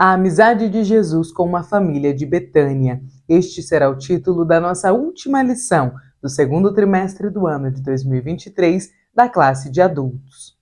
A amizade de Jesus com uma família de Betânia. Este será o título da nossa última lição do segundo trimestre do ano de 2023 da classe de adultos.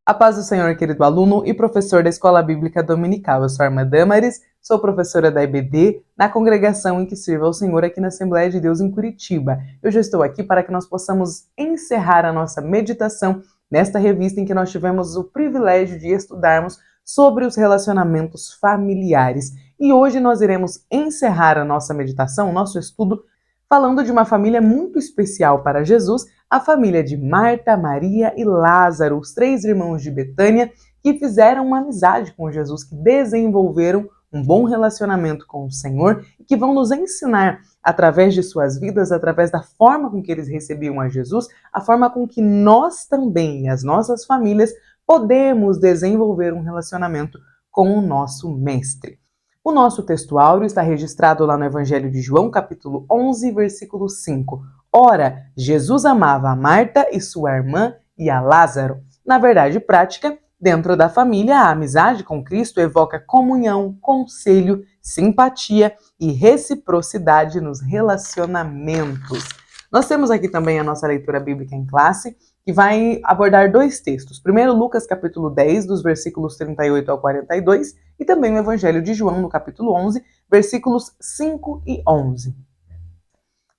A paz do Senhor, querido aluno e professor da Escola Bíblica Dominical. Eu sou a irmã Damaris, sou professora da EBD, na congregação em que sirvo ao Senhor aqui na Assembleia de Deus em Curitiba. Eu já estou aqui para que nós possamos encerrar a nossa meditação nesta revista em que nós tivemos o privilégio de estudarmos sobre os relacionamentos familiares. E hoje nós iremos encerrar a nossa meditação, o nosso estudo, falando de uma família muito especial para Jesus, a família de Marta, Maria e Lázaro, os três irmãos de Betânia, que fizeram uma amizade com Jesus, que desenvolveram um bom relacionamento com o Senhor e que vão nos ensinar, através de suas vidas, através da forma com que eles recebiam a Jesus, a forma com que nós também, as nossas famílias, podemos desenvolver um relacionamento com o nosso Mestre. O nosso texto áureo está registrado lá no Evangelho de João, capítulo 11, versículo 5. Ora, Jesus amava a Marta e sua irmã e a Lázaro. Na verdade prática, dentro da família, a amizade com Cristo evoca comunhão, conselho, simpatia e reciprocidade nos relacionamentos. Nós temos aqui também a nossa leitura bíblica em classe, que vai abordar dois textos. Primeiro, Lucas, capítulo 10, dos versículos 38 ao 42, e também o Evangelho de João, no capítulo 11, versículos 5 e 11.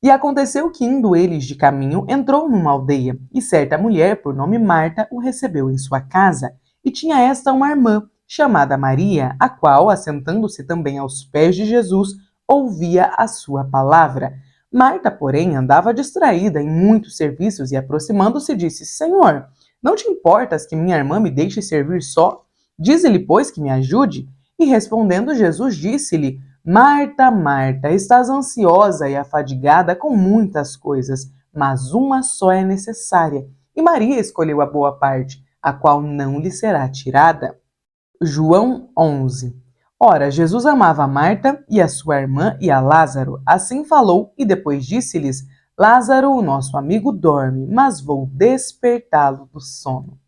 E aconteceu que, indo eles de caminho, entrou numa aldeia, e certa mulher, por nome Marta, o recebeu em sua casa. E tinha esta uma irmã, chamada Maria, a qual, assentando-se também aos pés de Jesus, ouvia a sua palavra. Marta, porém, andava distraída em muitos serviços e, aproximando-se, disse: Senhor, não te importas que minha irmã me deixe servir só? Dize-lhe, pois, que me ajude. E respondendo, Jesus disse-lhe: Marta, Marta, estás ansiosa e afadigada com muitas coisas, mas uma só é necessária. E Maria escolheu a boa parte, a qual não lhe será tirada. João 11. Ora, Jesus amava a Marta e a sua irmã e a Lázaro. Assim falou e depois disse-lhes: Lázaro, o nosso amigo, dorme, mas vou despertá-lo do sono.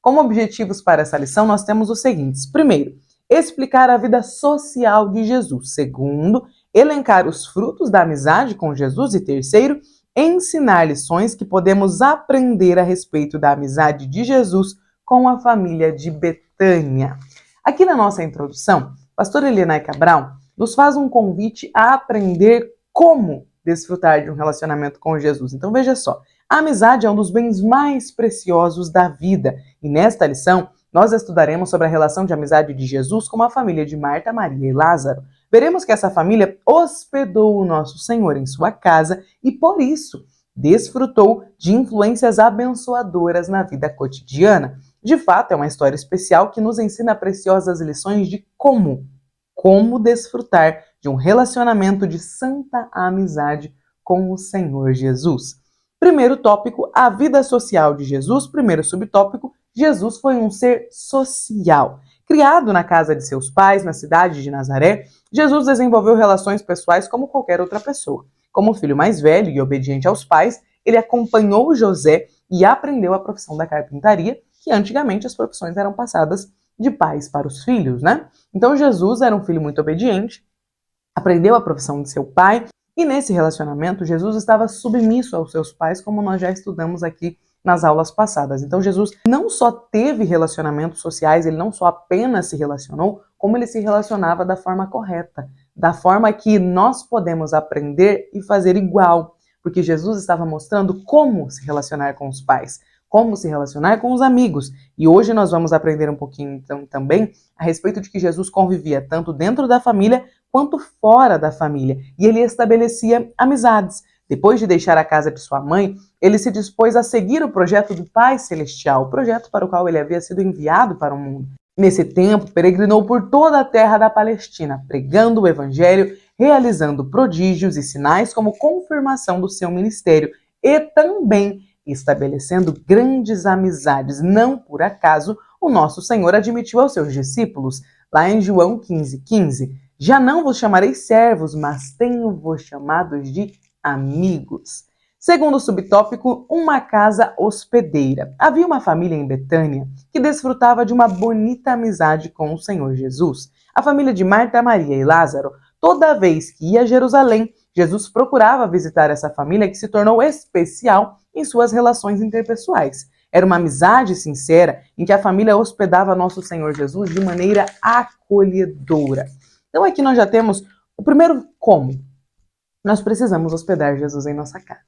Como objetivos para essa lição, nós temos os seguintes. Primeiro, explicar a vida social de Jesus. Segundo, elencar os frutos da amizade com Jesus. E terceiro, ensinar lições que podemos aprender a respeito da amizade de Jesus com a família de Betânia. Aqui na nossa introdução, pastora Helena Cabral nos faz um convite a aprender como desfrutar de um relacionamento com Jesus. Então veja só, a amizade é um dos bens mais preciosos da vida. E nesta lição, nós estudaremos sobre a relação de amizade de Jesus com a família de Marta, Maria e Lázaro. Veremos que essa família hospedou o nosso Senhor em sua casa e, por isso, desfrutou de influências abençoadoras na vida cotidiana. De fato, é uma história especial que nos ensina preciosas lições de como desfrutar de um relacionamento de santa amizade com o Senhor Jesus. Primeiro tópico, a vida social de Jesus. Primeiro subtópico, Jesus foi um ser social. Criado na casa de seus pais, na cidade de Nazaré, Jesus desenvolveu relações pessoais como qualquer outra pessoa. Como filho mais velho e obediente aos pais, ele acompanhou José e aprendeu a profissão da carpintaria, que antigamente as profissões eram passadas de pais para os filhos, né? Então Jesus era um filho muito obediente, aprendeu a profissão de seu pai, e nesse relacionamento Jesus estava submisso aos seus pais, como nós já estudamos aqui nas aulas passadas. Então Jesus não só teve relacionamentos sociais, ele não só apenas se relacionou, como ele se relacionava da forma correta, da forma que nós podemos aprender e fazer igual, porque Jesus estava mostrando como se relacionar com os pais, como se relacionar com os amigos. E hoje nós vamos aprender um pouquinho então também a respeito de que Jesus convivia tanto dentro da família quanto fora da família. E ele estabelecia amizades. Depois de deixar a casa de sua mãe, ele se dispôs a seguir o projeto do Pai Celestial, o projeto para o qual ele havia sido enviado para o mundo. Nesse tempo, peregrinou por toda a terra da Palestina, pregando o evangelho, realizando prodígios e sinais como confirmação do seu ministério e também estabelecendo grandes amizades. Não por acaso, o nosso Senhor admitiu aos seus discípulos, lá em João 15:15, já não vos chamarei servos, mas tenho-vos chamados de amigos. Segundo subtópico, uma casa hospedeira. Havia uma família em Betânia que desfrutava de uma bonita amizade com o Senhor Jesus. A família de Marta, Maria e Lázaro, toda vez que ia a Jerusalém, Jesus procurava visitar essa família que se tornou especial em suas relações interpessoais. Era uma amizade sincera em que a família hospedava nosso Senhor Jesus de maneira acolhedora. Então aqui nós já temos o primeiro como. Nós precisamos hospedar Jesus em nossa casa.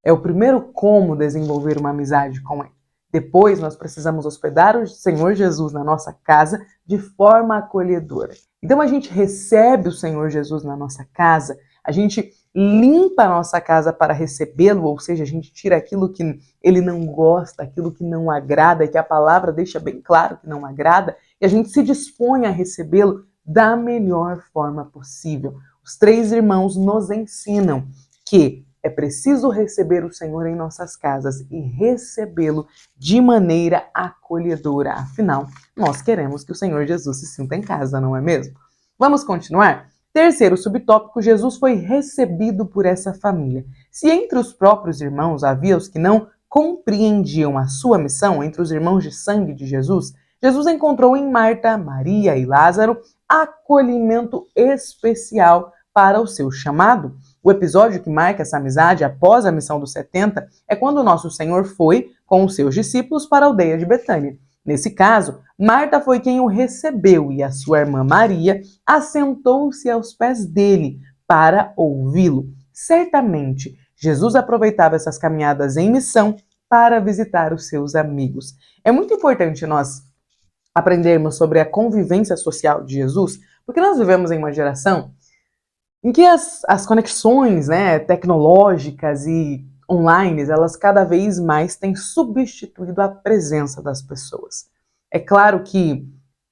É o primeiro como desenvolver uma amizade com Ele. Depois, nós precisamos hospedar o Senhor Jesus na nossa casa de forma acolhedora. Então, a gente recebe o Senhor Jesus na nossa casa, a gente limpa a nossa casa para recebê-lo, ou seja, a gente tira aquilo que Ele não gosta, aquilo que não agrada, que a palavra deixa bem claro que não agrada, e a gente se dispõe a recebê-lo da melhor forma possível. Os três irmãos nos ensinam que é preciso receber o Senhor em nossas casas e recebê-lo de maneira acolhedora. Afinal, nós queremos que o Senhor Jesus se sinta em casa, não é mesmo? Vamos continuar? Terceiro subtópico, Jesus foi recebido por essa família. Se entre os próprios irmãos havia os que não compreendiam a sua missão, entre os irmãos de sangue de Jesus, Jesus encontrou em Marta, Maria e Lázaro acolhimento especial para o seu chamado. O episódio que marca essa amizade após a missão dos 70 é quando o nosso Senhor foi com os seus discípulos para a aldeia de Betânia. Nesse caso, Marta foi quem o recebeu e a sua irmã Maria assentou-se aos pés dele para ouvi-lo. Certamente, Jesus aproveitava essas caminhadas em missão para visitar os seus amigos. É muito importante nós aprendermos sobre a convivência social de Jesus, porque nós vivemos em uma geração em que as conexões, né, tecnológicas e online, elas cada vez mais têm substituído a presença das pessoas. É claro que,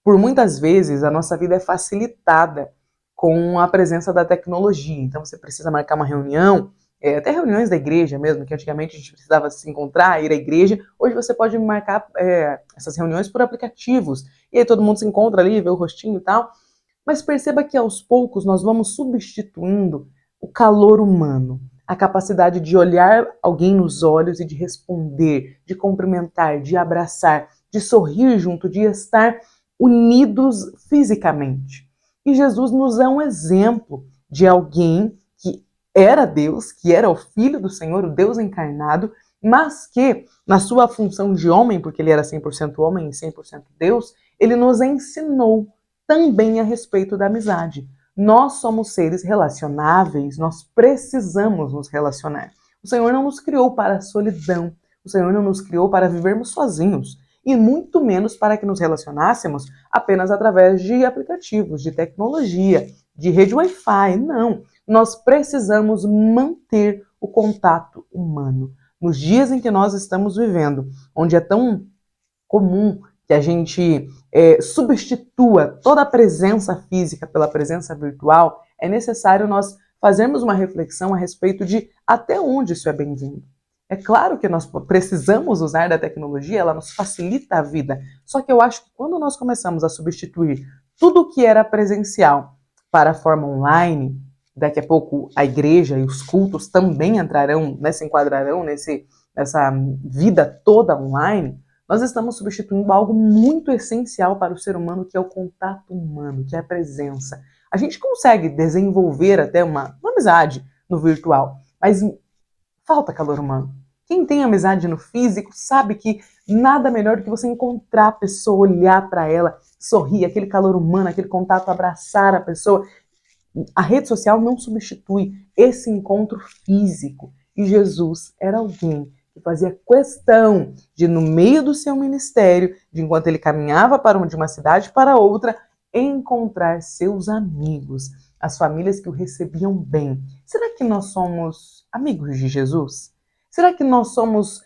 por muitas vezes, a nossa vida é facilitada com a presença da tecnologia. Então, você precisa marcar uma reunião, até reuniões da igreja mesmo, que antigamente a gente precisava se encontrar, ir à igreja. Hoje você pode marcar essas reuniões por aplicativos. E aí todo mundo se encontra ali, vê o rostinho e tal. Mas perceba que aos poucos nós vamos substituindo o calor humano, a capacidade de olhar alguém nos olhos e de responder, de cumprimentar, de abraçar, de sorrir junto, de estar unidos fisicamente. E Jesus nos é um exemplo de alguém que era Deus, que era o Filho do Senhor, o Deus encarnado, mas que, na sua função de homem, porque ele era 100% homem e 100% Deus, ele nos ensinou também a respeito da amizade. Nós somos seres relacionáveis, nós precisamos nos relacionar. O Senhor não nos criou para a solidão, o Senhor não nos criou para vivermos sozinhos, e muito menos para que nos relacionássemos apenas através de aplicativos, de tecnologia, de rede Wi-Fi. Não, nós precisamos manter o contato humano. Nos dias em que nós estamos vivendo, onde é tão comum que a gente substitua toda a presença física pela presença virtual, é necessário nós fazermos uma reflexão a respeito de até onde isso é bem-vindo. É claro que nós precisamos usar da tecnologia, ela nos facilita a vida, só que eu acho que quando nós começamos a substituir tudo o que era presencial para a forma online, daqui a pouco a igreja e os cultos também entrarão, se enquadrarão nessa vida toda online, nós estamos substituindo algo muito essencial para o ser humano, que é o contato humano, que é a presença. A gente consegue desenvolver até uma amizade no virtual, mas falta calor humano. Quem tem amizade no físico sabe que nada melhor do que você encontrar a pessoa, olhar para ela, sorrir, aquele calor humano, aquele contato, abraçar a pessoa. A rede social não substitui esse encontro físico. E Jesus era alguém que fazia questão de, no meio do seu ministério, de enquanto ele caminhava de uma cidade para outra, encontrar seus amigos, as famílias que o recebiam bem. Será que nós somos amigos de Jesus? Será que nós somos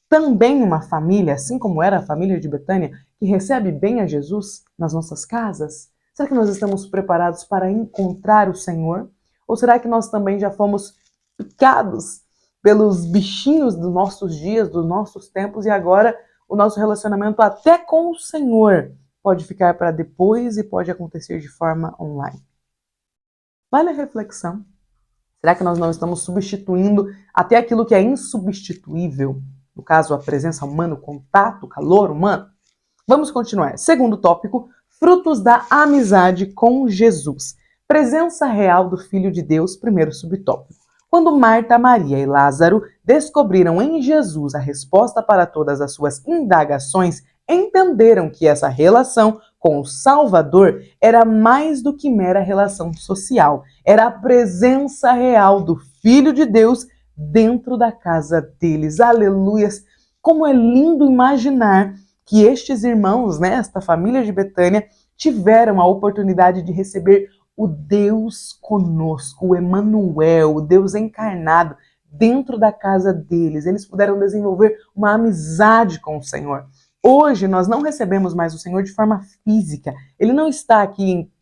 também uma família, assim como era a família de Betânia, que recebe bem a Jesus nas nossas casas? Será que nós estamos preparados para encontrar o Senhor? Ou será que nós também já fomos picados pelos bichinhos dos nossos dias, dos nossos tempos, e agora o nosso relacionamento até com o Senhor pode ficar para depois e pode acontecer de forma online? Vale a reflexão. Será que nós não estamos substituindo até aquilo que é insubstituível? No caso, a presença humana, o contato, o calor humano? Vamos continuar. Segundo tópico, frutos da amizade com Jesus. Presença real do Filho de Deus, primeiro subtópico. Quando Marta, Maria e Lázaro descobriram em Jesus a resposta para todas as suas indagações, entenderam que essa relação com o Salvador era mais do que mera relação social. Era a presença real do Filho de Deus dentro da casa deles. Aleluias! Como é lindo imaginar que estes irmãos, né, esta família de Betânia, tiveram a oportunidade de receber o Deus conosco, o Emanuel, o Deus encarnado, dentro da casa deles. Eles puderam desenvolver uma amizade com o Senhor. Hoje nós não recebemos mais o Senhor de forma física. Ele não está aqui em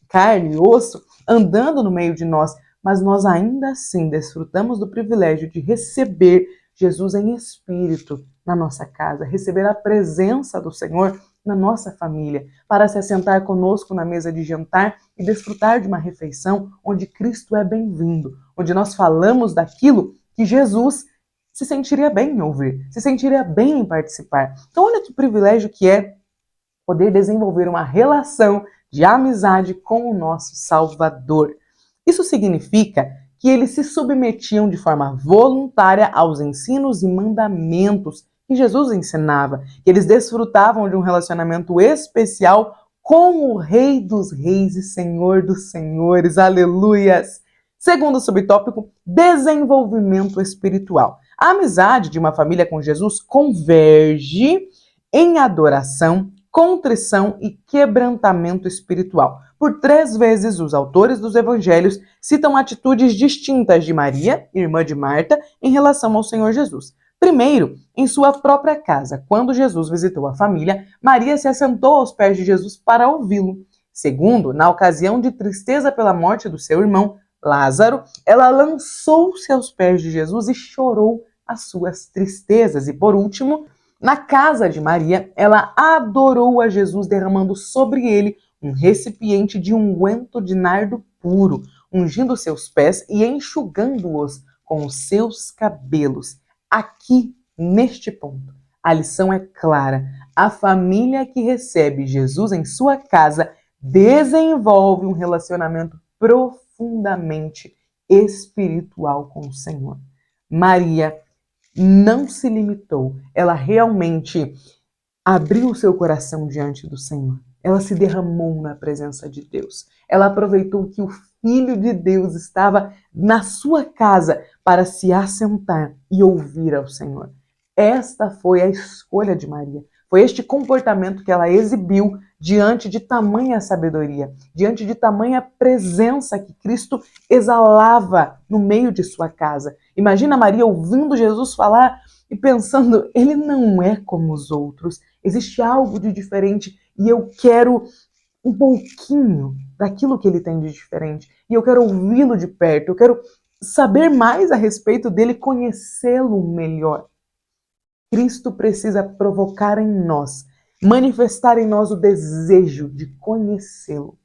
carne e osso, andando no meio de nós, mas nós ainda assim desfrutamos do privilégio de receber Jesus em espírito na nossa casa, receber a presença do Senhor na nossa família, para se assentar conosco na mesa de jantar e desfrutar de uma refeição onde Cristo é bem-vindo, onde nós falamos daquilo que Jesus se sentiria bem em ouvir, se sentiria bem em participar. Então olha que privilégio que é poder desenvolver uma relação de amizade com o nosso Salvador. Isso significa que eles se submetiam de forma voluntária aos ensinos e mandamentos que Jesus ensinava, que eles desfrutavam de um relacionamento especial com o Rei dos Reis e Senhor dos Senhores. Aleluias! Segundo subtópico, desenvolvimento espiritual. A amizade de uma família com Jesus converge em adoração, contrição e quebrantamento espiritual. Por 3 vezes, os autores dos evangelhos citam atitudes distintas de Maria, irmã de Marta, em relação ao Senhor Jesus. Primeiro, em sua própria casa, quando Jesus visitou a família, Maria se assentou aos pés de Jesus para ouvi-lo. Segundo, na ocasião de tristeza pela morte do seu irmão, Lázaro, ela lançou-se aos pés de Jesus e chorou as suas tristezas. E por último, na casa de Maria, ela adorou a Jesus, derramando sobre ele um recipiente de unguento de nardo puro, ungindo seus pés e enxugando-os com os seus cabelos. Aqui, neste ponto, a lição é clara. A família que recebe Jesus em sua casa desenvolve um relacionamento profundamente espiritual com o Senhor. Maria não se limitou, ela realmente abriu o seu coração diante do Senhor. Ela se derramou na presença de Deus. Ela aproveitou que o Filho de Deus estava na sua casa para se assentar e ouvir ao Senhor. Esta foi a escolha de Maria. Foi este comportamento que ela exibiu diante de tamanha sabedoria, diante de tamanha presença que Cristo exalava no meio de sua casa. Imagina Maria ouvindo Jesus falar e pensando, ele não é como os outros, existe algo de diferente e eu quero um pouquinho daquilo que ele tem de diferente. E eu quero ouvi-lo de perto, eu quero saber mais a respeito dele, conhecê-lo melhor. Cristo precisa provocar em nós, manifestar em nós o desejo de conhecê-lo.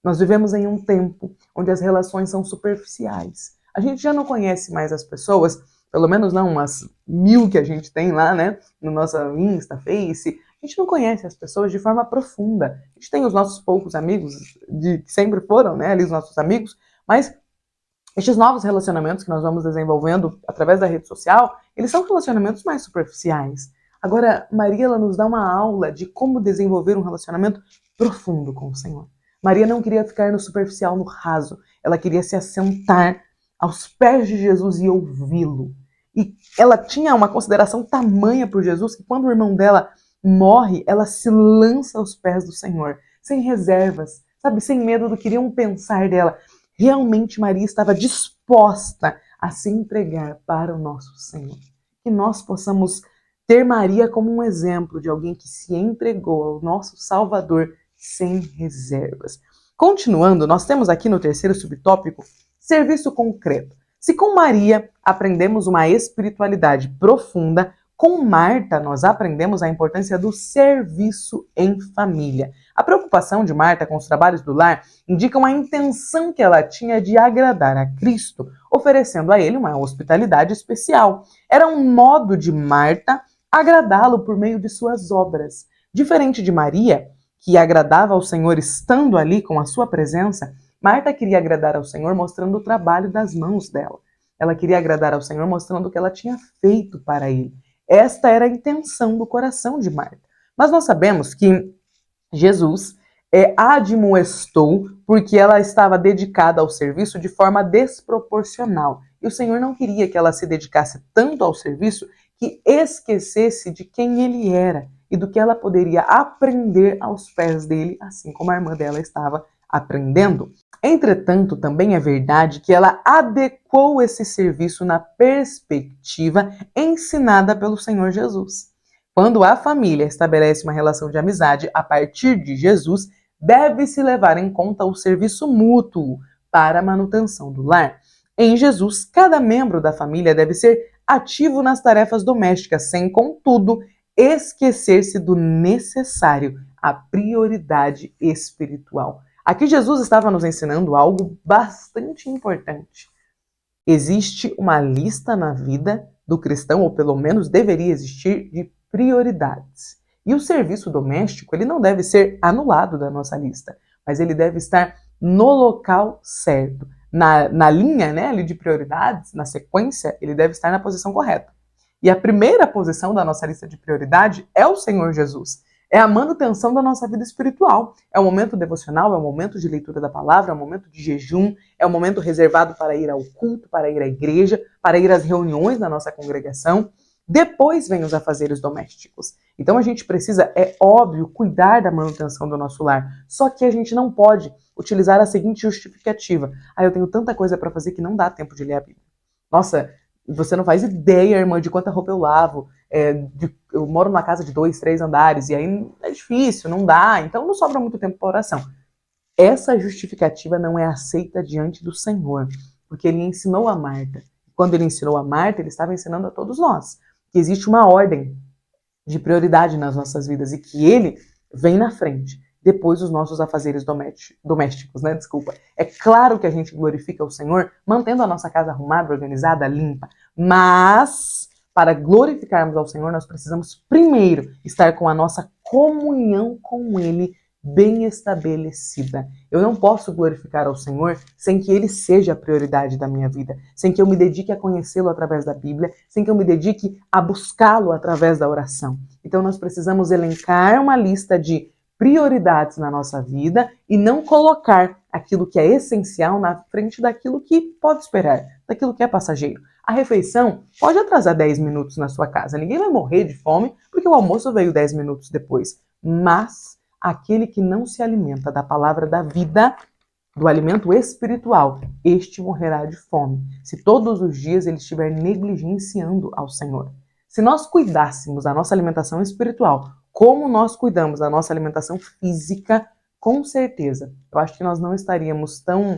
Nós vivemos em um tempo onde as relações são superficiais. A gente já não conhece mais as pessoas, pelo menos não umas 1000 que a gente tem lá, né, no nosso Insta, Face. A gente não conhece as pessoas de forma profunda. A gente tem os nossos poucos amigos, que sempre foram, né, ali os nossos amigos, mas estes novos relacionamentos que nós vamos desenvolvendo através da rede social, eles são relacionamentos mais superficiais. Agora, Maria ela nos dá uma aula de como desenvolver um relacionamento profundo com o Senhor. Maria não queria ficar no superficial, no raso. Ela queria se assentar aos pés de Jesus e ouvi-lo. E ela tinha uma consideração tamanha por Jesus que quando o irmão dela morre, ela se lança aos pés do Senhor, sem reservas, sabe, sem medo do que iriam pensar dela. Realmente Maria estava disposta a se entregar para o nosso Senhor. Que nós possamos ter Maria como um exemplo de alguém que se entregou ao nosso Salvador sem reservas. Continuando, nós temos aqui no terceiro subtópico, serviço concreto. Se com Maria aprendemos uma espiritualidade profunda, Com Marta, nós aprendemos a importância do serviço em família. A preocupação de Marta com os trabalhos do lar indicam a intenção que ela tinha de agradar a Cristo, oferecendo a ele uma hospitalidade especial. Era um modo de Marta agradá-lo por meio de suas obras. Diferente de Maria, que agradava ao Senhor estando ali com a sua presença, Marta queria agradar ao Senhor mostrando o trabalho das mãos dela. Ela queria agradar ao Senhor mostrando o que ela tinha feito para ele. Esta era a intenção do coração de Marta. Mas nós sabemos que Jesus a admoestou porque ela estava dedicada ao serviço de forma desproporcional. E o Senhor não queria que ela se dedicasse tanto ao serviço que esquecesse de quem ele era e do que ela poderia aprender aos pés dele, assim como a irmã dela estava aprendendo. Entretanto, também é verdade que ela adequou esse serviço na perspectiva ensinada pelo Senhor Jesus. Quando a família estabelece uma relação de amizade a partir de Jesus, deve-se levar em conta o serviço mútuo para a manutenção do lar. Em Jesus, cada membro da família deve ser ativo nas tarefas domésticas, sem, contudo, esquecer-se do necessário, a prioridade espiritual. Aqui Jesus estava nos ensinando algo bastante importante. Existe uma lista na vida do cristão, ou pelo menos deveria existir, de prioridades. E o serviço doméstico, ele não deve ser anulado da nossa lista, mas ele deve estar no local certo. Na linha, né, ali de prioridades, na sequência, ele deve estar na posição correta. E a primeira posição da nossa lista de prioridade é o Senhor Jesus. É a manutenção da nossa vida espiritual. É o momento devocional, é o momento de leitura da palavra, é o momento de jejum, é o momento reservado para ir ao culto, para ir à igreja, para ir às reuniões da nossa congregação. Depois vem os afazeres domésticos. Então a gente precisa, é óbvio, cuidar da manutenção do nosso lar. Só que a gente não pode utilizar a seguinte justificativa. Eu tenho tanta coisa para fazer que não dá tempo de ler a Bíblia. Nossa, você não faz ideia, irmã, de quanta roupa eu lavo. Eu moro numa casa de 2, 3 andares, e aí é difícil, não dá, então não sobra muito tempo para oração. Essa justificativa não é aceita diante do Senhor, porque ele ensinou a Marta. Quando ele ensinou a Marta, ele estava ensinando a todos nós que existe uma ordem de prioridade nas nossas vidas e que ele vem na frente, depois os nossos afazeres domésticos, né? Desculpa. É claro que a gente glorifica o Senhor mantendo a nossa casa arrumada, organizada, limpa, mas para glorificarmos ao Senhor, nós precisamos primeiro estar com a nossa comunhão com Ele bem estabelecida. Eu não posso glorificar ao Senhor sem que Ele seja a prioridade da minha vida, sem que eu me dedique a conhecê-lo através da Bíblia, sem que eu me dedique a buscá-lo através da oração. Então nós precisamos elencar uma lista de prioridades na nossa vida e não colocar aquilo que é essencial na frente daquilo que pode esperar, daquilo que é passageiro. A refeição pode atrasar 10 minutos na sua casa. Ninguém vai morrer de fome porque o almoço veio 10 minutos depois. Mas aquele que não se alimenta da palavra da vida, do alimento espiritual, este morrerá de fome, se todos os dias ele estiver negligenciando ao Senhor. Se nós cuidássemos da nossa alimentação espiritual, como nós cuidamos da nossa alimentação física, com certeza, eu acho que nós não estaríamos tão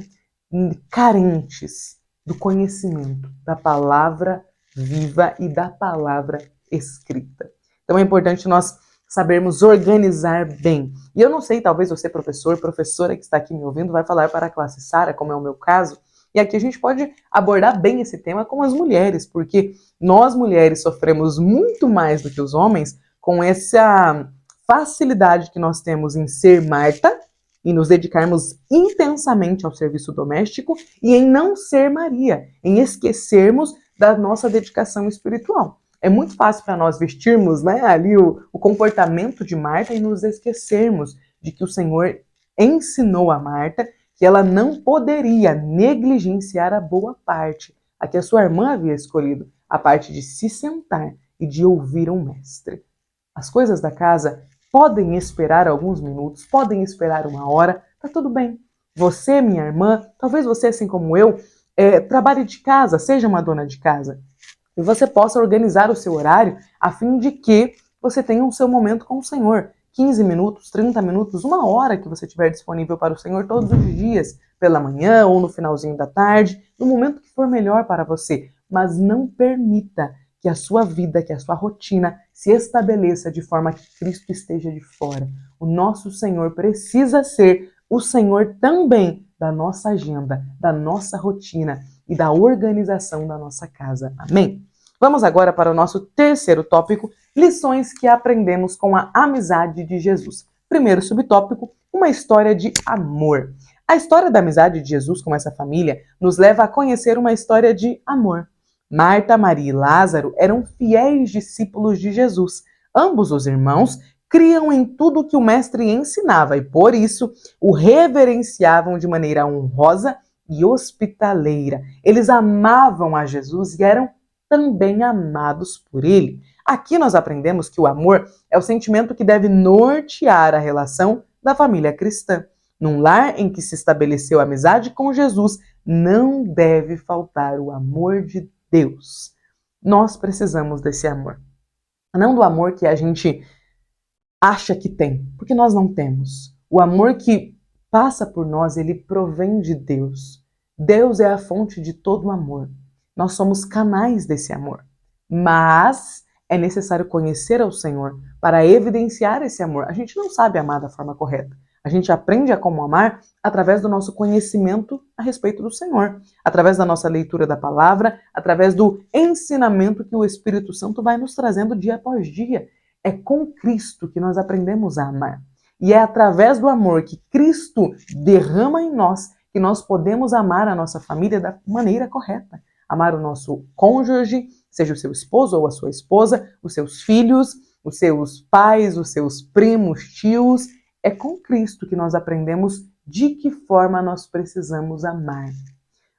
carentes do conhecimento da palavra viva e da palavra escrita. Então é importante nós sabermos organizar bem. E eu não sei, talvez você, professor, professora que está aqui me ouvindo, vai falar para a classe Sara, como é o meu caso, e aqui a gente pode abordar bem esse tema com as mulheres, porque nós mulheres sofremos muito mais do que os homens com essa facilidade que nós temos em ser Marta e nos dedicarmos intensamente ao serviço doméstico e em não ser Maria, em esquecermos da nossa dedicação espiritual. É muito fácil para nós vestirmos, né, ali o comportamento de Marta e nos esquecermos de que o Senhor ensinou a Marta que ela não poderia negligenciar a boa parte, a que a sua irmã havia escolhido, a parte de se sentar e de ouvir um mestre. As coisas da casa podem esperar alguns minutos, podem esperar uma hora, tá tudo bem. Você, minha irmã, talvez você, assim como eu, trabalhe de casa, seja uma dona de casa. E você possa organizar o seu horário a fim de que você tenha o seu momento com o Senhor. 15 minutos, 30 minutos, uma hora que você tiver disponível para o Senhor todos os dias, pela manhã ou no finalzinho da tarde, no momento que for melhor para você. Mas não permita que a sua vida, que a sua rotina se estabeleça de forma que Cristo esteja de fora. O nosso Senhor precisa ser o Senhor também da nossa agenda, da nossa rotina e da organização da nossa casa. Amém? Vamos agora para o nosso terceiro tópico, lições que aprendemos com a amizade de Jesus. Primeiro subtópico, uma história de amor. A história da amizade de Jesus com essa família nos leva a conhecer uma história de amor. Marta, Maria e Lázaro eram fiéis discípulos de Jesus. Ambos os irmãos criam em tudo que o mestre ensinava e, por isso, o reverenciavam de maneira honrosa e hospitaleira. Eles amavam a Jesus e eram também amados por ele. Aqui nós aprendemos que o amor é o sentimento que deve nortear a relação da família cristã. Num lar em que se estabeleceu a amizade com Jesus, não deve faltar o amor de Deus. Nós precisamos desse amor. Não do amor que a gente acha que tem, porque nós não temos. O amor que passa por nós, ele provém de Deus. Deus é a fonte de todo o amor. Nós somos canais desse amor. Mas é necessário conhecer ao Senhor para evidenciar esse amor. A gente não sabe amar da forma correta. A gente aprende a como amar através do nosso conhecimento a respeito do Senhor, através da nossa leitura da palavra, através do ensinamento que o Espírito Santo vai nos trazendo dia após dia. É com Cristo que nós aprendemos a amar. E é através do amor que Cristo derrama em nós que nós podemos amar a nossa família da maneira correta. Amar o nosso cônjuge, seja o seu esposo ou a sua esposa, os seus filhos, os seus pais, os seus primos, tios. É com Cristo que nós aprendemos de que forma nós precisamos amar.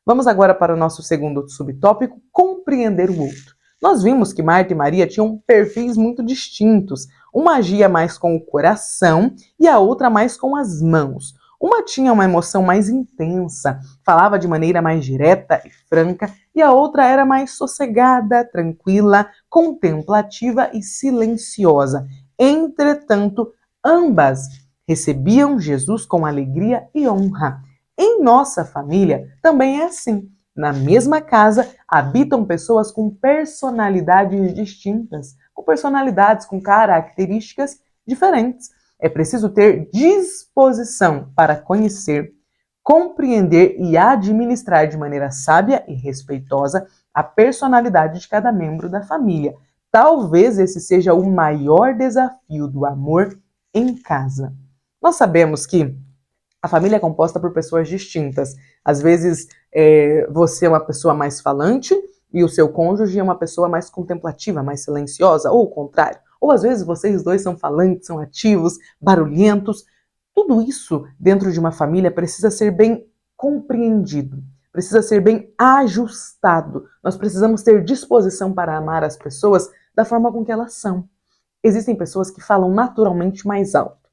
Vamos agora para o nosso segundo subtópico, compreender o outro. Nós vimos que Marta e Maria tinham perfis muito distintos. Uma agia mais com o coração e a outra mais com as mãos. Uma tinha uma emoção mais intensa, falava de maneira mais direta e franca, e a outra era mais sossegada, tranquila, contemplativa e silenciosa. Entretanto, ambas recebiam Jesus com alegria e honra. Em nossa família também é assim. Na mesma casa habitam pessoas com personalidades distintas, com personalidades, com características diferentes. É preciso ter disposição para conhecer, compreender e administrar de maneira sábia e respeitosa a personalidade de cada membro da família. Talvez esse seja o maior desafio do amor em casa. Nós sabemos que a família é composta por pessoas distintas. Às vezes, você é uma pessoa mais falante e o seu cônjuge é uma pessoa mais contemplativa, mais silenciosa, ou o contrário. Ou às vezes vocês dois são falantes, são ativos, barulhentos. Tudo isso dentro de uma família precisa ser bem compreendido, precisa ser bem ajustado. Nós precisamos ter disposição para amar as pessoas da forma com que elas são. Existem pessoas que falam naturalmente mais alto.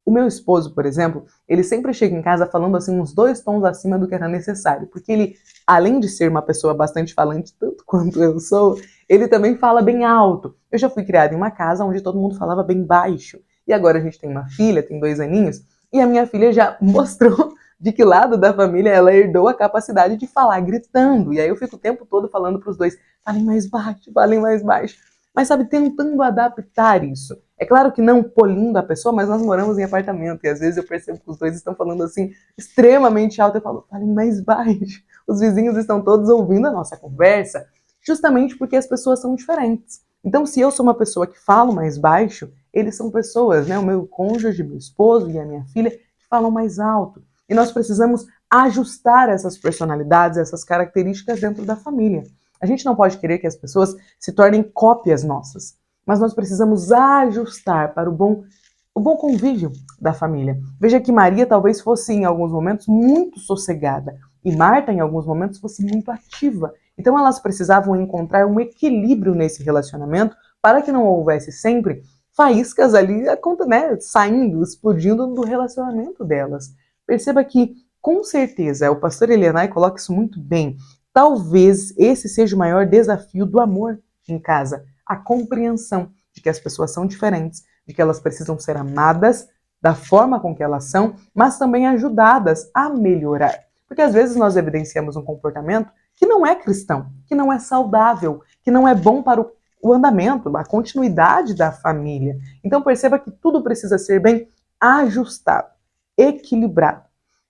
O meu esposo, por exemplo, ele sempre chega em casa falando assim uns 2 tons acima do que era necessário, porque ele, além de ser uma pessoa bastante falante, tanto quanto eu sou, ele também fala bem alto. Eu já fui criada em uma casa onde todo mundo falava bem baixo, e agora a gente tem uma filha, tem 2 aninhos, e a minha filha já mostrou de que lado da família ela herdou a capacidade de falar gritando, e aí eu fico o tempo todo falando para os dois, falem mais baixo, falem mais baixo. Mas sabe, tentando adaptar isso. É claro que não polindo a pessoa, mas nós moramos em apartamento e às vezes eu percebo que os dois estão falando assim extremamente alto. Eu falo, falem mais baixo. Os vizinhos estão todos ouvindo a nossa conversa, justamente porque as pessoas são diferentes. Então, se eu sou uma pessoa que falo mais baixo, eles são pessoas, né? O meu cônjuge, meu esposo e a minha filha, que falam mais alto. E nós precisamos ajustar essas personalidades, essas características dentro da família. A gente não pode querer que as pessoas se tornem cópias nossas, mas nós precisamos ajustar para o bom convívio da família. Veja que Maria talvez fosse em alguns momentos muito sossegada e Marta em alguns momentos fosse muito ativa. Então elas precisavam encontrar um equilíbrio nesse relacionamento para que não houvesse sempre faíscas ali, né, saindo, explodindo do relacionamento delas. Perceba que, com certeza, o pastor Elianai coloca isso muito bem. Talvez esse seja o maior desafio do amor em casa, a compreensão de que as pessoas são diferentes, de que elas precisam ser amadas da forma com que elas são, mas também ajudadas a melhorar. Porque às vezes nós evidenciamos um comportamento que não é cristão, que não é saudável, que não é bom para o andamento, a continuidade da família. Então perceba que tudo precisa ser bem ajustado, equilibrado.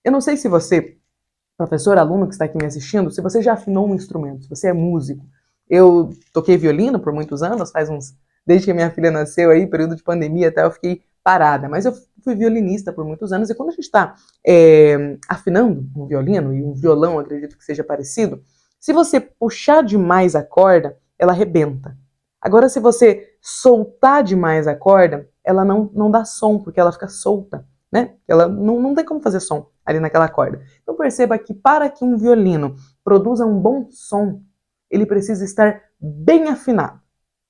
Eu não sei se você, professor, aluno que está aqui me assistindo, se você já afinou um instrumento, se você é músico. Eu toquei violino por muitos anos, desde que minha filha nasceu aí, período de pandemia até eu fiquei parada, mas eu fui violinista por muitos anos, e quando a gente está afinando um violino, e um violão acredito que seja parecido, se você puxar demais a corda, ela arrebenta. Agora, se você soltar demais a corda, ela não dá som, porque ela fica solta, né? Ela não tem como fazer som ali naquela corda. Então perceba que para que um violino produza um bom som, ele precisa estar bem afinado,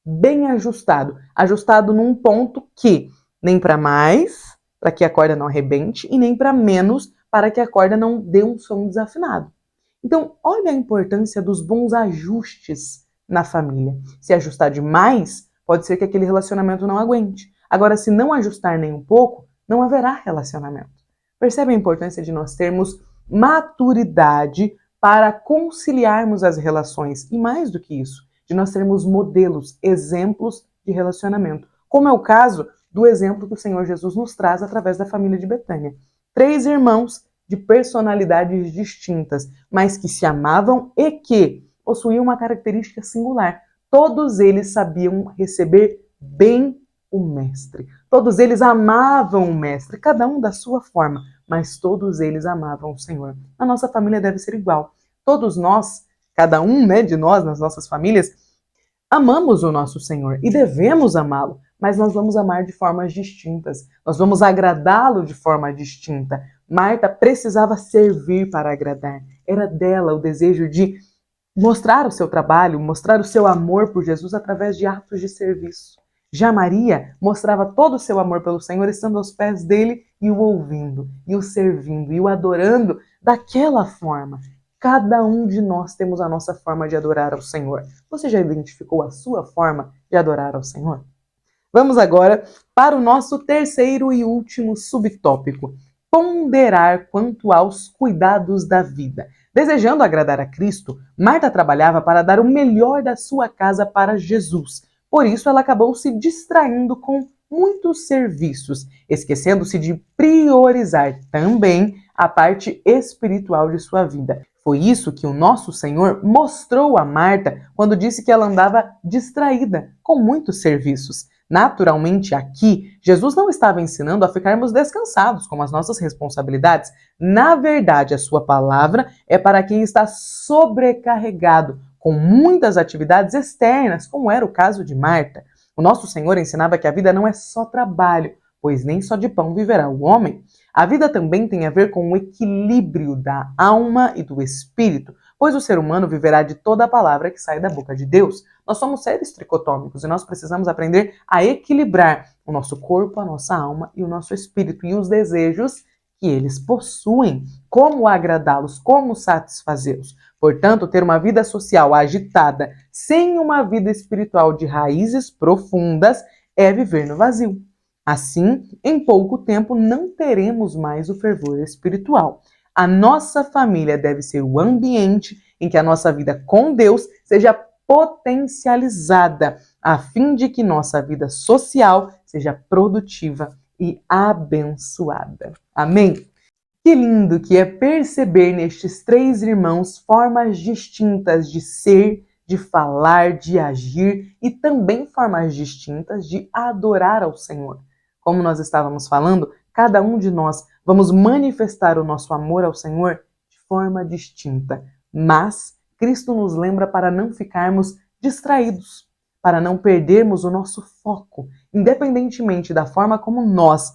bem ajustado. Ajustado num ponto que nem para mais, para que a corda não arrebente, e nem para menos, para que a corda não dê um som desafinado. Então, olha a importância dos bons ajustes na família. Se ajustar demais, pode ser que aquele relacionamento não aguente. Agora, se não ajustar nem um pouco, não haverá relacionamento. Percebe a importância de nós termos maturidade para conciliarmos as relações, e mais do que isso, de nós termos modelos, exemplos de relacionamento, como é o caso do exemplo que o Senhor Jesus nos traz através da família de Betânia. 3 irmãos de personalidades distintas, mas que se amavam e que possuíam uma característica singular. Todos eles sabiam receber bem o mestre. Todos eles amavam o mestre, cada um da sua forma, mas todos eles amavam o Senhor. A nossa família deve ser igual. Todos nós, cada um, de nós, nas nossas famílias, amamos o nosso Senhor e devemos amá-lo, mas nós vamos amar de formas distintas. Nós vamos agradá-lo de forma distinta. Marta precisava servir para agradar. Era dela o desejo de mostrar o seu trabalho, mostrar o seu amor por Jesus através de atos de serviço. Já Maria mostrava todo o seu amor pelo Senhor estando aos pés dele e o ouvindo, e o servindo, e o adorando daquela forma. Cada um de nós temos a nossa forma de adorar ao Senhor. Você já identificou a sua forma de adorar ao Senhor? Vamos agora para o nosso terceiro e último subtópico: ponderar quanto aos cuidados da vida. Desejando agradar a Cristo, Marta trabalhava para dar o melhor da sua casa para Jesus. Por isso, ela acabou se distraindo com muitos serviços, esquecendo-se de priorizar também a parte espiritual de sua vida. Foi isso que o nosso Senhor mostrou a Marta quando disse que ela andava distraída com muitos serviços. Naturalmente, aqui, Jesus não estava ensinando a ficarmos descansados com as nossas responsabilidades. Na verdade, a sua palavra é para quem está sobrecarregado com muitas atividades externas, como era o caso de Marta. O nosso Senhor ensinava que a vida não é só trabalho, pois nem só de pão viverá o homem. A vida também tem a ver com o equilíbrio da alma e do espírito, pois o ser humano viverá de toda a palavra que sai da boca de Deus. Nós somos seres tricotômicos e nós precisamos aprender a equilibrar o nosso corpo, a nossa alma e o nosso espírito e os desejos que eles possuem, como agradá-los, como satisfazê-los. Portanto, ter uma vida social agitada sem uma vida espiritual de raízes profundas é viver no vazio. Assim, em pouco tempo não teremos mais o fervor espiritual. A nossa família deve ser o ambiente em que a nossa vida com Deus seja potencializada, a fim de que nossa vida social seja produtiva e abençoada. Amém? Que lindo que é perceber nestes 3 irmãos formas distintas de ser, de falar, de agir e também formas distintas de adorar ao Senhor. Como nós estávamos falando, cada um de nós vamos manifestar o nosso amor ao Senhor de forma distinta, mas Cristo nos lembra para não ficarmos distraídos, para não perdermos o nosso foco, independentemente da forma como nós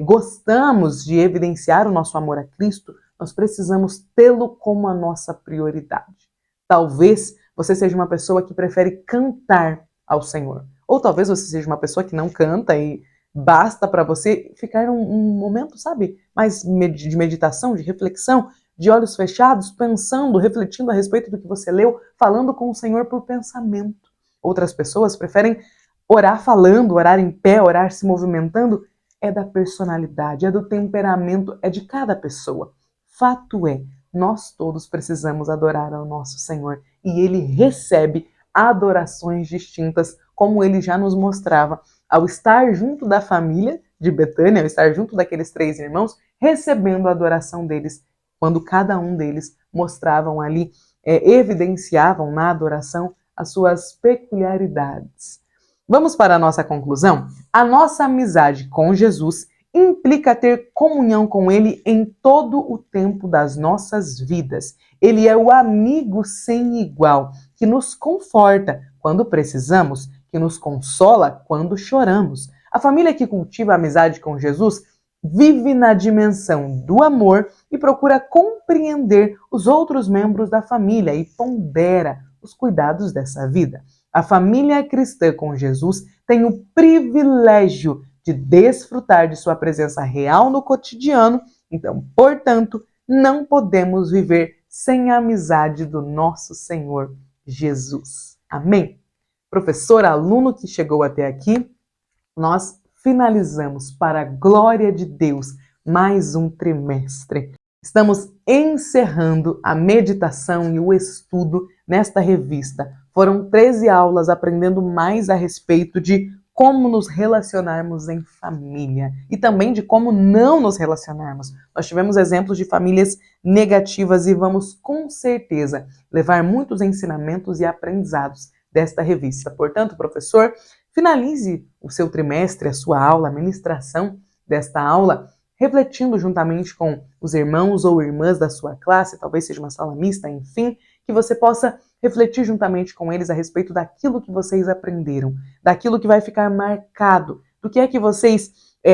gostamos de evidenciar o nosso amor a Cristo, nós precisamos tê-lo como a nossa prioridade. Talvez você seja uma pessoa que prefere cantar ao Senhor, ou talvez você seja uma pessoa que não canta e basta para você ficar num momento, sabe, mais de meditação, de reflexão, de olhos fechados, pensando, refletindo a respeito do que você leu, falando com o Senhor por pensamento. Outras pessoas preferem orar falando, orar em pé, orar se movimentando. É da personalidade, é do temperamento, é de cada pessoa. Fato é, nós todos precisamos adorar ao nosso Senhor e Ele recebe adorações distintas, como ele já nos mostrava ao estar junto da família de Betânia, ao estar junto daqueles 3 irmãos, recebendo a adoração deles, quando cada um deles mostravam ali, evidenciavam na adoração as suas peculiaridades. Vamos para a nossa conclusão? A nossa amizade com Jesus implica ter comunhão com Ele em todo o tempo das nossas vidas. Ele é o amigo sem igual, que nos conforta quando precisamos, que nos consola quando choramos. A família que cultiva a amizade com Jesus vive na dimensão do amor e procura compreender os outros membros da família e pondera os cuidados dessa vida. A família cristã com Jesus tem o privilégio de desfrutar de sua presença real no cotidiano, então, portanto, não podemos viver sem a amizade do nosso Senhor Jesus. Amém? Professor, aluno que chegou até aqui, nós finalizamos, para a glória de Deus, mais um trimestre. Estamos encerrando a meditação e o estudo nesta revista. Foram 13 aulas aprendendo mais a respeito de como nos relacionarmos em família e também de como não nos relacionarmos. Nós tivemos exemplos de famílias negativas e vamos com certeza levar muitos ensinamentos e aprendizados desta revista. Portanto, professor, finalize o seu trimestre, a sua aula, a ministração desta aula, refletindo juntamente com os irmãos ou irmãs da sua classe, talvez seja uma sala mista, enfim, que você possa refletir juntamente com eles a respeito daquilo que vocês aprenderam, daquilo que vai ficar marcado, do que é que vocês,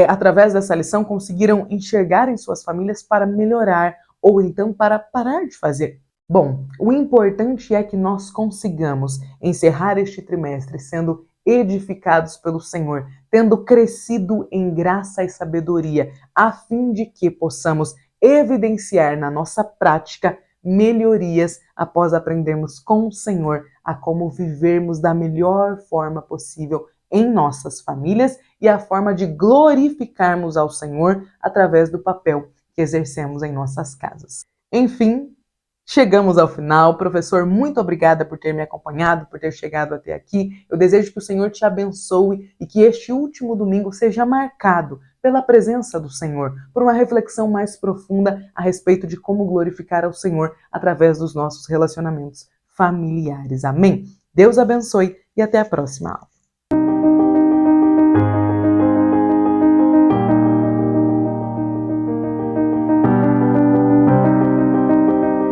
através dessa lição, conseguiram enxergar em suas famílias para melhorar ou então para parar de fazer. Bom, o importante é que nós consigamos encerrar este trimestre sendo edificados pelo Senhor, tendo crescido em graça e sabedoria, a fim de que possamos evidenciar na nossa prática melhorias após aprendermos com o Senhor a como vivermos da melhor forma possível em nossas famílias e a forma de glorificarmos ao Senhor através do papel que exercemos em nossas casas. Enfim, chegamos ao final. Professor, muito obrigada por ter me acompanhado, por ter chegado até aqui. Eu desejo que o Senhor te abençoe e que este último domingo seja marcado pela presença do Senhor, por uma reflexão mais profunda a respeito de como glorificar ao Senhor através dos nossos relacionamentos familiares. Amém? Deus abençoe e até a próxima aula.